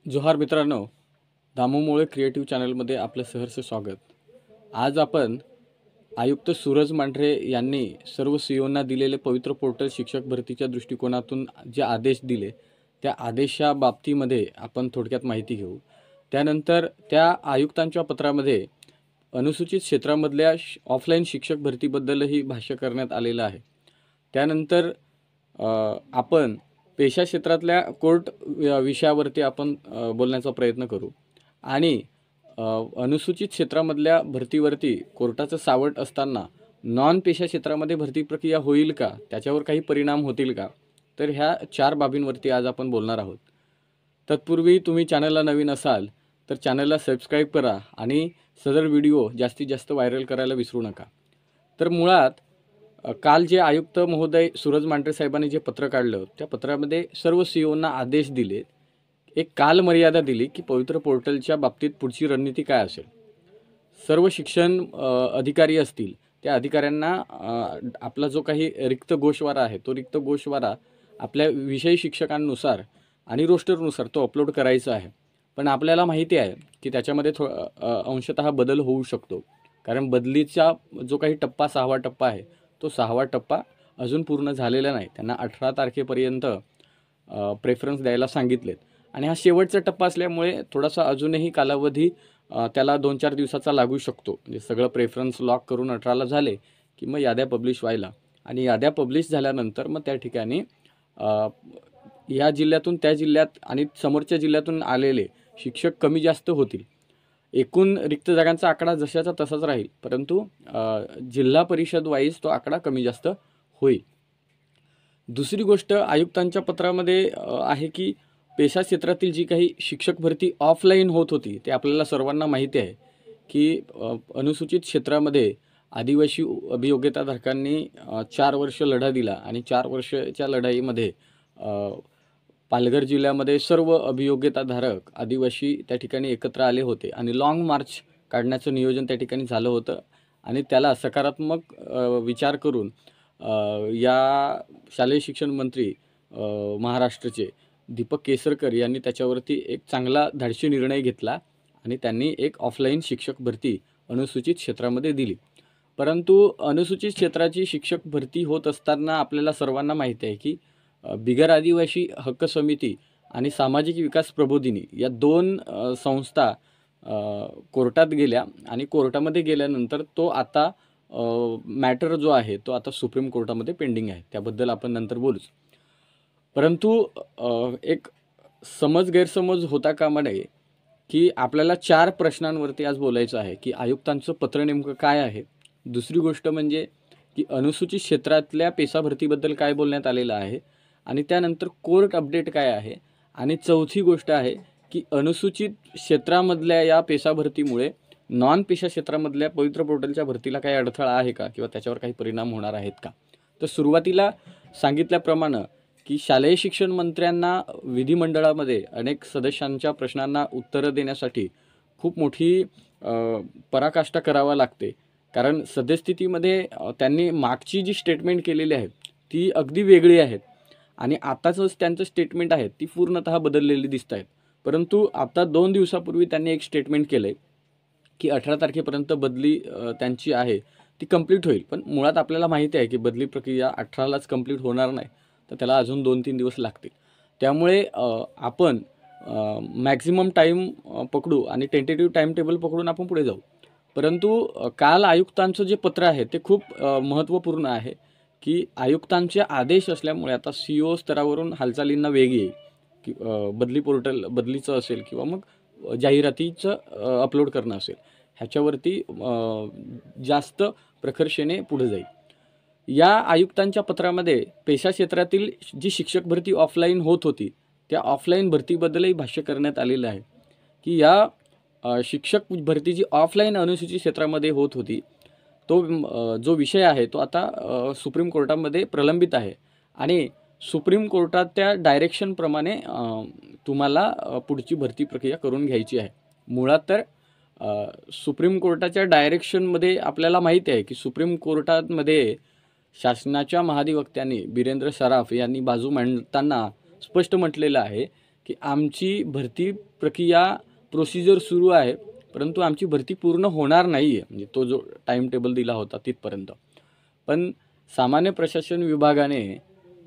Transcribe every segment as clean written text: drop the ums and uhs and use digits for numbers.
जोहार मित्रांनो, दामू मोळे क्रिएटिव्ह चॅनलमध्ये आपलं सहर्ष स्वागत। आज आपण आयुक्त सूरज मांढरे यांनी सर्व सीईओंना दिलेले पवित्र पोर्टल शिक्षक भरतीच्या दृष्टिकोनातून जे आदेश दिले त्या आदेशा बाबतीमध्ये आपण थोडक्यात माहिती घेऊ। त्यानंतर त्या आयुक्तांच्या पत्रामध्ये अनुसूचित क्षेत्रामधल्या ऑफलाईन शिक्षक भरतीबद्दलही भाष्य करण्यात आलेलं आहे। त्यानंतर आपण पेशा क्षेत्रातल्या कोर्ट विषयावरती आपण बोलण्याचा प्रयत्न करू आणि अनुसूचित क्षेत्रामधल्या भरतीवरती कोर्टाचं सावट असताना नॉन पेशा क्षेत्रामध्ये भरती प्रक्रिया होईल का, त्याच्यावर काही परिणाम होतील का, तर ह्या 4 बाबींवरती आज आपण बोलणार आहोत। तत्पूर्वी तुम्ही चॅनलला नवीन असाल तर चॅनलला सबस्क्राईब करा आणि सदर व्हिडिओ जास्तीत जास्त व्हायरल करायला विसरू नका। तर मुळात काल जे आयुक्त महोदय सूरज मांढरे साहेबांनी जे पत्र काढलं त्या पत्रामध्ये सर्व सीईओंना आदेश दिले, एक कालमर्यादा दिली की पवित्र पोर्टलच्या बाबतीत पुढची रणनीती काय असेल। सर्व शिक्षण अधिकारी असतील त्या अधिकाऱ्यांना आपला जो काही रिक्त गोषवारा आहे तो रिक्त गोषवारा आपल्या विषयी शिक्षकांनुसार आणि रोस्टरनुसार तो अपलोड करायचा आहे। पण आपल्याला माहिती आहे की त्याच्यामध्ये अंशतः बदल होऊ शकतो, कारण बदलीचा जो काही टप्पा 6वा टप्पा आहे तो 6वा टप्पा अजून पूर्ण झालेला नाही। त्यांना 18 तारखेपर्यंत प्रेफरन्स द्यायला सांगितलेत आणि हा शेवटचा टप्पा असल्यामुळे थोडासा अजूनही कालावधी त्याला 2-4 दिवसाचा लागू शकतो। म्हणजे सगळं प्रेफरन्स लॉक करून 18ला झाले की मग याद्या पब्लिश व्हायला, आणि याद्या पब्लिश झाल्यानंतर मग त्या ठिकाणी या जिल्ह्यातून त्या जिल्ह्यात आणि समोरच्या जिल्ह्यातून आलेले शिक्षक कमी जास्त होतील। एकूण रिक्त जागांचा आकडा जशाचा तसाच राहील, परंतु जिल्हा परिषद वाईज तो आकडा कमी जास्त होईल। दुसरी गोष्ट आयुक्तांच्या पत्रामध्ये आहे की पेशा क्षेत्रातील जी काही शिक्षक भरती ऑफलाईन होत होती ते आपल्याला सर्वांना माहिती आहे की अनुसूचित क्षेत्रामध्ये आदिवासी अभियोग्यताधारकांनी 4 वर्ष लढा दिला आणि 4 वर्षाच्या लढाईमध्ये पालघर जिल्ह्यामध्ये सर्व अभियोग्यताधारक आदिवासी त्या ठिकाणी एकत्र आले होते आणि लॉंग मार्च काढण्याचं नियोजन त्या ठिकाणी झालं होतं आणि त्याला सकारात्मक विचार करून या शालेय शिक्षण मंत्री महाराष्ट्राचे दीपक केसरकर यांनी त्याच्यावरती एक चांगला धाडसी निर्णय घेतला आणि त्यांनी एक ऑफलाईन शिक्षक भरती अनुसूचित क्षेत्रामध्ये दिली। परंतु अनुसूचित क्षेत्राची शिक्षक भरती होत असताना आपल्याला सर्वांना माहिती आहे की बिगर आदिवासी हक्क समिती आणि सामाजिक विकास प्रबोधिनी या 2 संस्था कोर्टात गेल्या आणि कोर्टामध्ये गेल्यानंतर तो आता मॅटर जो आहे तो आता सुप्रीम कोर्टामध्ये पेंडिंग आहे, त्याबद्दल आपण नंतर बोलूच। परंतु एक गैरसमज होता कामा नये की आपल्याला 4 प्रश्नांवरती आज बोलायचं आहे की आयुक्तांचं पत्र नेमकं काय आहे। दुसरी गोष्ट म्हणजे की अनुसूचित क्षेत्रातल्या पेशा भरतीबद्दल काय बोलण्यात आलेलं आहे आणि त्यानंतर कोर्ट अपडेट काय आहे, आणि चौथी गोष्ट आहे की अनुसूचित क्षेत्रामधल्या या पेशा भरतीमुळे नॉन पेशा क्षेत्रामधल्या पवित्र पोर्टलच्या भरतीला काही अडथळा आहे का किंवा त्याच्यावर काही परिणाम होणार आहेत का। तर सुरुवातीला सांगितल्याप्रमाणे की शालेय शिक्षण मंत्र्यांना विधिमंडळामध्ये अनेक सदस्यांच्या प्रश्नांना उत्तरं देण्यासाठी खूप मोठी पराकाष्ठा करावा लागते, कारण सद्यस्थितीमध्ये त्यांनी मागची जी स्टेटमेंट केलेली आहे ती अगदी वेगळी आहेत आणि आताचं त्यांचं स्टेटमेंट आहे ती पूर्णतः बदललेली दिसत आहेत। परंतु आता 2 दिवसापूर्वी त्यांनी एक स्टेटमेंट केलं आहे की 18 तारखेपर्यंत बदली त्यांची आहे ती कंप्लीट होईल, पण मुळात आपल्याला माहिती आहे की बदली प्रक्रिया 18लाच कंप्लीट होणार नाही, तर त्याला अजून 2-3 दिवस लागतील। त्यामुळे आपण मॅक्झिमम टाईम पकडू आणि टेंटेटिव्ह टाईम टेबल पकडून आपण पुढे जाऊ। परंतु काल आयुक्तांचं जे पत्र आहे ते खूप महत्त्वपूर्ण आहे की आयुक्तांचे आदेश असल्यामुळे आता सीईओ स्तरावरून हालचालींना वेग येईल की बदली पोर्टल बदलीचं असेल किंवा मग जाहिरातीचं अपलोड करणं असेल, ह्याच्यावरती जास्त प्रखरतेने पुढे जाईल। या आयुक्तांच्या पत्रामध्ये पेशा क्षेत्रातील जी शिक्षक भरती ऑफलाईन होत होती त्या ऑफलाईन भरतीबद्दलही भाष्य करण्यात आलेलं आहे की या शिक्षक भरती जी ऑफलाईन अनुसूचित क्षेत्रामध्ये होत होती तो जो विषय आहे तो आता सुप्रीम कोर्टामध्ये प्रलंबित आहे आणि सुप्रीम कोर्टात त्या डायरेक्शनप्रमाणे तुम्हाला पुढची भरती प्रक्रिया करून घ्यायची आहे। मुळात तर सुप्रीम कोर्टाच्या डायरेक्शनमध्ये आपल्याला माहिती आहे की सुप्रीम कोर्टामध्ये शासनाच्या महाधिवक्त्यांनी बिरेंद्र सराफ यांनी बाजू मांडताना स्पष्ट म्हटलेलं आहे की आमची भरती प्रक्रिया प्रोसिजर सुरू आहे, परंतु आमची भरती पूर्ण होणार नाही आहे, म्हणजे तो जो टाईम टेबल दिला होता तिथपर्यंत. पण सामान्य प्रशासन विभागाने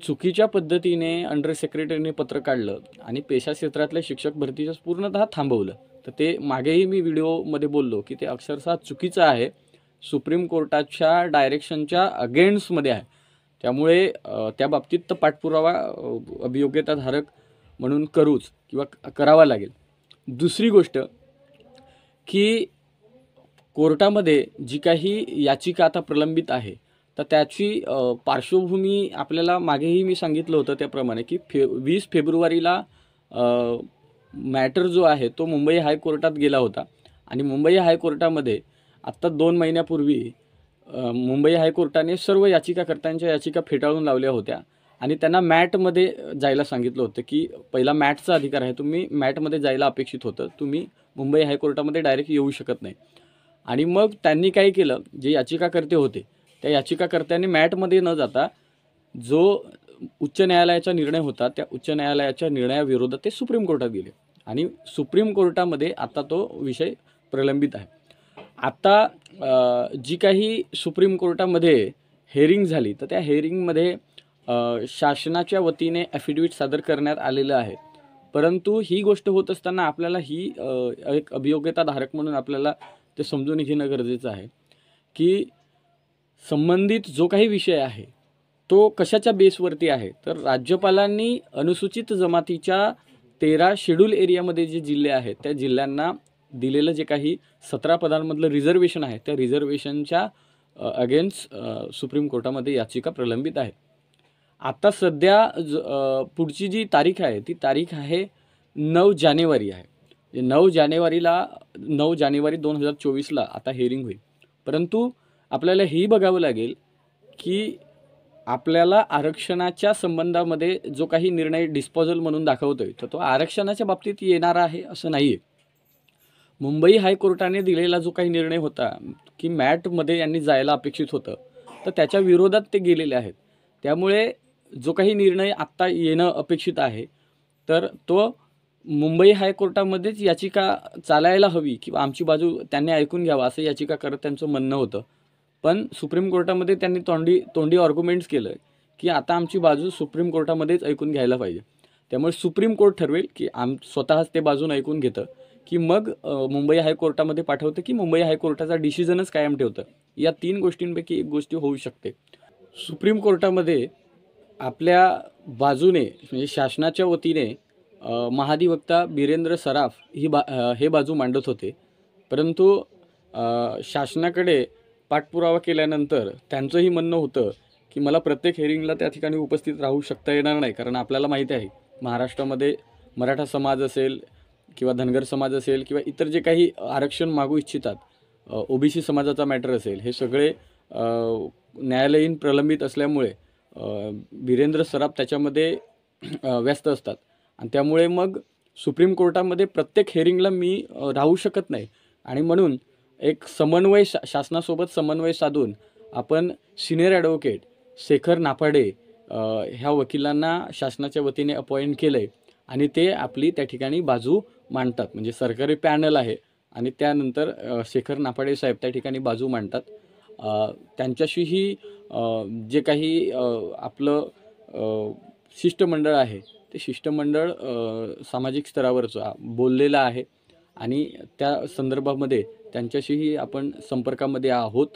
चुकीच्या पद्धतीने अंडर सेक्रेटरीने पत्र काढलं आणि पेशा क्षेत्रातल्या शिक्षक भरतीचं पूर्णतः थांबवलं. तर ते मागेही मी व्हिडिओमध्ये बोललो की ते अक्षरशः चुकीचं आहे, सुप्रीम कोर्टाच्या डायरेक्शनच्या अगेन्स्टमध्ये आहे. त्यामुळे त्या बाबतीत तर पाठपुरावा अभियोग्यताधारक म्हणून करूच किंवा करावा लागेल. दुसरी गोष्ट की कोर्टामध्ये जी काही याचिका आता प्रलंबित आहे, तर त्याची पार्श्वभूमी आपल्याला मागेही मी सांगितलं होतं त्याप्रमाणे की 20 फेब्रुवारीला मॅटर जो आहे तो मुंबई हायकोर्टात गेला होता. आणि मुंबई हायकोर्टामध्ये आत्ता 2 महिन्यापूर्वी मुंबई हायकोर्टाने सर्व याचिकाकर्त्यांच्या याचिका फेटाळून लावल्या होत्या आणि त्यांना मॅटमध्ये जायला सांगितलं होतं की पहिला मॅटचा अधिकार आहे, तुम्ही मॅटमध्ये जायला अपेक्षित होतं, तुम्ही मुंबई हायकोर्टामध्ये डायरेक्ट येऊ शकत नाही. आणि मग त्यांनी काय केलं, जे याचिकाकर्ते होते त्या याचिकाकर्त्यांनी मॅटमध्ये न जाता जो उच्च न्यायालयाचा निर्णय होता त्या उच्च न्यायालयाच्या निर्णयाविरोधात ते सुप्रीम कोर्टात गेले आणि सुप्रीम कोर्टामध्ये आता तो विषय प्रलंबित आहे. आता जी काही सुप्रीम कोर्टामध्ये हेअरिंग झाली, तर त्या हेअरिंगमध्ये शासनाच्या वतीने ॲफिडेविट सादर करण्यात आलेलं आहे. परंतु ही गोष्ट होत असताना आपल्याला ही एक अभियोग्यताधारक म्हणून आपल्याला ते समजून घेणं गरजेचं आहे की संबंधित जो काही विषय आहे तो कशाच्या बेसवरती आहे. तर राज्यपालांनी अनुसूचित जमातीच्या 13 शेड्यूल एरियामध्ये जे जिल्हे आहेत त्या जिल्ह्यांना दिलेलं जे काही 17 पदांमधलं रिझर्वेशन आहे त्या रिझर्वेशनच्या अगेन्स्ट सुप्रीम कोर्टामध्ये याचिका प्रलंबित आहे. आता सध्या पुढची जी तारीख आहे ती तारीख आहे 9 जानेवारी आहे. 9 जानेवारी 2024ला आता हिअरिंग होईल. परंतु आपल्याला हेही बघावं लागेल की आपल्याला आरक्षणाच्या संबंधामध्ये जो काही निर्णय डिस्पोजल म्हणून दाखवतोय तर तो आरक्षणाच्या बाबतीत येणारा आहे असं नाही आहे. मुंबई हायकोर्टाने दिलेला जो काही निर्णय होता की मॅटमध्ये यांनी जायला अपेक्षित होतं, तर त्याच्या विरोधात ते गेलेले आहेत. त्यामुळे जो काही निर्णय आत्ता येणं अपेक्षित आहे तर तो मुंबई हायकोर्टामध्येच याचिका चालायला हवी किंवा आमची बाजू त्यांनी ऐकून घ्यावा असं याचिकाकर्त्यांचं म्हणणं होतं. पण सुप्रीम कोर्टामध्ये त्यांनी तोंडी आर्ग्युमेंट्स केलं की आता आमची बाजू सुप्रीम कोर्टामध्येच ऐकून घ्यायला पाहिजे. त्यामुळे सुप्रीम कोर्ट ठरवेल की स्वतःच ते बाजून ऐकून घेतं की मग मुंबई हायकोर्टामध्ये पाठवतं की मुंबई हायकोर्टाचा डिसिजनच कायम ठेवतं. या 3 गोष्टींपैकी एक गोष्ट होऊ शकते. सुप्रीम कोर्टामध्ये आपल्या बाजूने म्हणजे शासनाच्या वतीने महाधिवक्ता बिरेंद्र सराफ हे बाजू मांडत होते. परंतु शासनाकडे पाठपुरावा केल्यानंतर त्यांचंही म्हणणं होतं की मला प्रत्येक हेअरिंगला त्या ठिकाणी उपस्थित राहू शकता येणार नाही, कारण आपल्याला माहिती आहे महाराष्ट्रामध्ये मराठा समाज असेल किंवा धनगर समाज असेल किंवा इतर जे काही आरक्षण मागू इच्छितात, ओबीसी समाजाचा मॅटर असेल, हे सगळे न्यायालयीन प्रलंबित असल्यामुळे बिरेंद्र सराफ त्याच्यामध्ये व्यस्त असतात आणि त्यामुळे मग सुप्रीम कोर्टामध्ये प्रत्येक हेअरिंगला मी राहू शकत नाही. आणि म्हणून एक समन्वय शासनासोबत समन्वय साधून आपण सिनियर ॲडव्होकेट शेखर नाफाडे ह्या वकिलांना शासनाच्या वतीने अपॉइंट केलं आहे आणि ते आपली त्या ठिकाणी बाजू मांडतात. म्हणजे सरकारी पॅनल आहे आणि त्यानंतर शेखर नाफाडे साहेब त्या ठिकाणी बाजू मांडतात. त्यांच्याशीही जे काही आपलं शिष्टमंडळ आहे ते शिष्टमंडळ सामाजिक स्तरावरचं बोललेलं आहे आणि त्या संदर्भामध्ये त्यांच्याशीही आपण संपर्कामध्ये आहोत.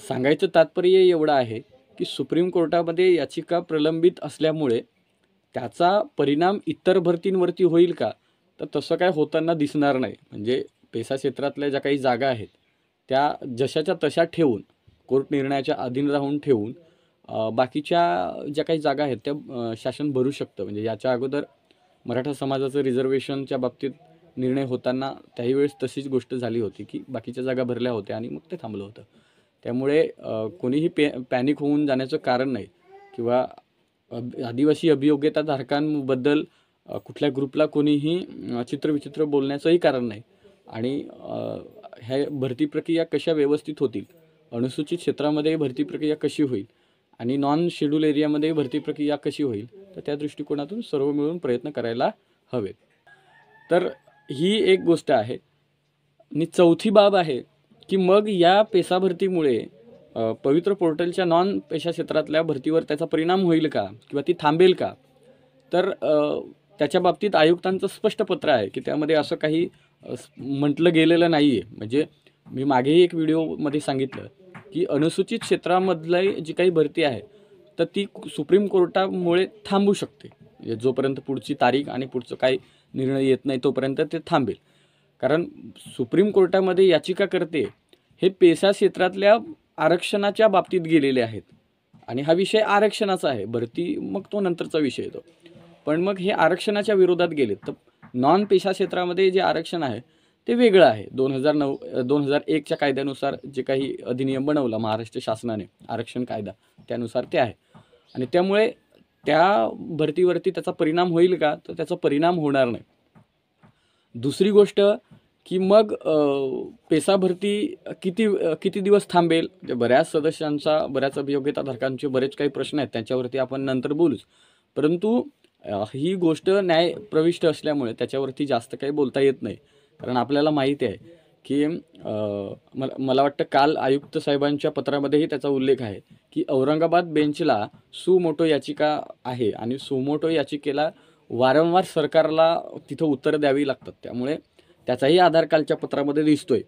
सांगायचं तात्पर्य एवढं आहे की सुप्रीम कोर्टामध्ये याचिका प्रलंबित असल्यामुळे त्याचा परिणाम इतर भरतींवरती होईल का, तर तसं काय होताना दिसणार नाही. म्हणजे पेसा क्षेत्रातल्या ज्या काही जागा आहेत त्या जशाच्या तशा ठेवून, कोर्ट निर्णयाच्या अधीन राहून ठेवून बाकीच्या ज्या काही जागा आहेत त्या शासन भरू शकतं. म्हणजे याच्या अगोदर मराठा समाजाचं रिझर्वेशनच्या बाबतीत निर्णय होताना त्याही वेळेस तशीच गोष्ट झाली होती की बाकीच्या जागा भरल्या होत्या आणि मग ते थांबलं होतं. त्यामुळे कोणीही पॅनिक होऊन जाण्याचं कारण नाही किंवा आदिवासी अभियोग्यताधारकांबद्दल कुठल्या ग्रुपला कोणीही चित्रविचित्र बोलण्याचंही कारण नाही. आणि ह्या भरती प्रक्रिया कशा व्यवस्थित होतील, अनुसूचित क्षेत्रामध्ये भरती प्रक्रिया कशी होईल आणि नॉन शेड्यूल एरियामध्ये भरती प्रक्रिया कशी होईल, तर त्या दृष्टिकोनातून सर्व मिळून प्रयत्न करायला हवेत. तर ही एक गोष्ट आहे. आणि चौथी बाब आहे की मग या पेसा भरतीमुळे पवित्र पोर्टलच्या नॉन पेशा क्षेत्रातल्या भरतीवर त्याचा परिणाम होईल का किंवा ती थांबेल का? तर त्याच्या बाबतीत आयुक्तांचं स्पष्ट पत्र आहे की त्यामध्ये असं काही म्हटलं गेलेलं नाही आहे. म्हणजे मी मागेही एक व्हिडिओमध्ये सांगितलं की अनुसूचित क्षेत्रामधली जी काही भरती आहे तर ती सुप्रीम कोर्टामुळे थांबू शकते. म्हणजे जोपर्यंत पुढची तारीख आणि पुढचं काही निर्णय येत नाही तोपर्यंत ते थांबेल. कारण सुप्रीम कोर्टामध्ये याचिकाकर्ते हे पेसा क्षेत्रातल्या आरक्षणाच्या बाबतीत गेलेले आहेत आणि हा विषय आरक्षणाचा आहे. भरती मग तो नंतरचा विषय येतो. पण मग हे आरक्षणाच्या विरोधात गेलेत. तर नॉन पेशा क्षेत्रामध्ये जे आरक्षण आहे ते वेगळं आहे. 2001च्या कायद्यानुसार जे काही अधिनियम बनवला महाराष्ट्र शासनाने आरक्षण कायदा त्यानुसार ते आहे. आणि त्यामुळे त्या भरतीवरती त्याचा परिणाम होईल का? तर त्याचा परिणाम होणार नाही. दुसरी गोष्ट की मग पेसा भरती किती दिवस थांबेल? बऱ्याच सदस्यांचा, बऱ्याच अभियोग्यताधारकांचे बरेच काही प्रश्न आहेत, त्यांच्यावरती आपण नंतर बोलूच. परंतु ही गोष्ट न्यायप्रविष्ट असल्यामुळे त्याच्यावरती जास्त काही बोलता येत नाही. कारण आपल्याला माहिती आहे की मला वाटतं काल आयुक्त साहेबांच्या पत्रामध्येही त्याचा उल्लेख आहे की औरंगाबाद बेंचला सुमोटो याचिका आहे आणि सुमोटो याचिकेला वारंवार सरकारला तिथं उत्तरं द्यावी लागतात. त्यामुळे त्याचाही आधार कालच्या पत्रामध्ये दिसतोय.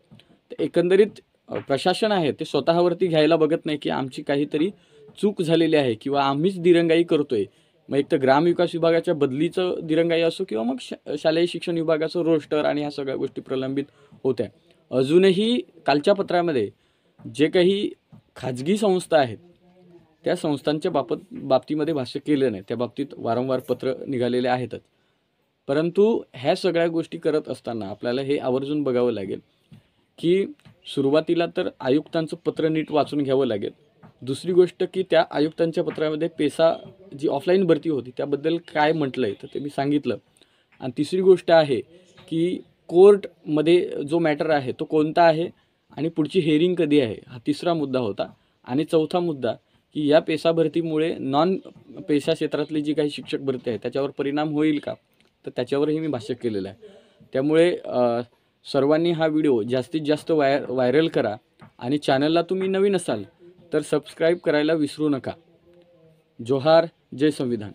तर एकंदरीत प्रशासन आहे ते स्वतःवरती घ्यायला बघत नाही की आमची काहीतरी चूक झालेली आहे किंवा आम्हीच दिरंगाई करतोय. मग एक तर ग्रामविकास विभागाच्या बदलीचं दिरंगाई असो किंवा मग शालेय शिक्षण विभागाचं रोस्टर आणि ह्या सगळ्या गोष्टी प्रलंबित होत्या. अजूनही कालच्या पत्रामध्ये जे काही खाजगी संस्था आहेत त्या संस्थांच्या बाबतीमध्ये भाष्य केलं नाही. त्या बाबतीत वारंवार पत्र निघालेले आहेतच. परंतु ह्या सगळ्या गोष्टी करत असताना आपल्याला हे आवर्जून बघावं लागेल की सुरुवातीला तर आयुक्तांचं पत्र नीट वाचून घ्यावं लागेल. दुसरी गोष्ट की त्या आयुक्तांच्या पत्रामध्ये पेसा जी ऑफलाईन भरती होती त्याबद्दल काय म्हटलं आहे तर ते मी सांगितलं. आणि तिसरी गोष्ट आहे की कोर्टमध्ये जो मॅटर आहे तो कोणता आहे आणि पुढची हेअरिंग कधी आहे, हा तिसरा मुद्दा होता. आणि चौथा मुद्दा की या पेसा भरतीमुळे नॉन पेशा क्षेत्रातली जी काही शिक्षक भरती आहे त्याच्यावर परिणाम होईल का, तर त्याच्यावरही मी भाष्य केलेलं आहे. त्यामुळे सर्वांनी हा व्हिडिओ जास्तीत जास्त व्हायरल करा आणि चॅनलला तुम्ही नवीन असाल तर सबस्क्राईब करायला विसरू नका. जोहार, जय संविधान.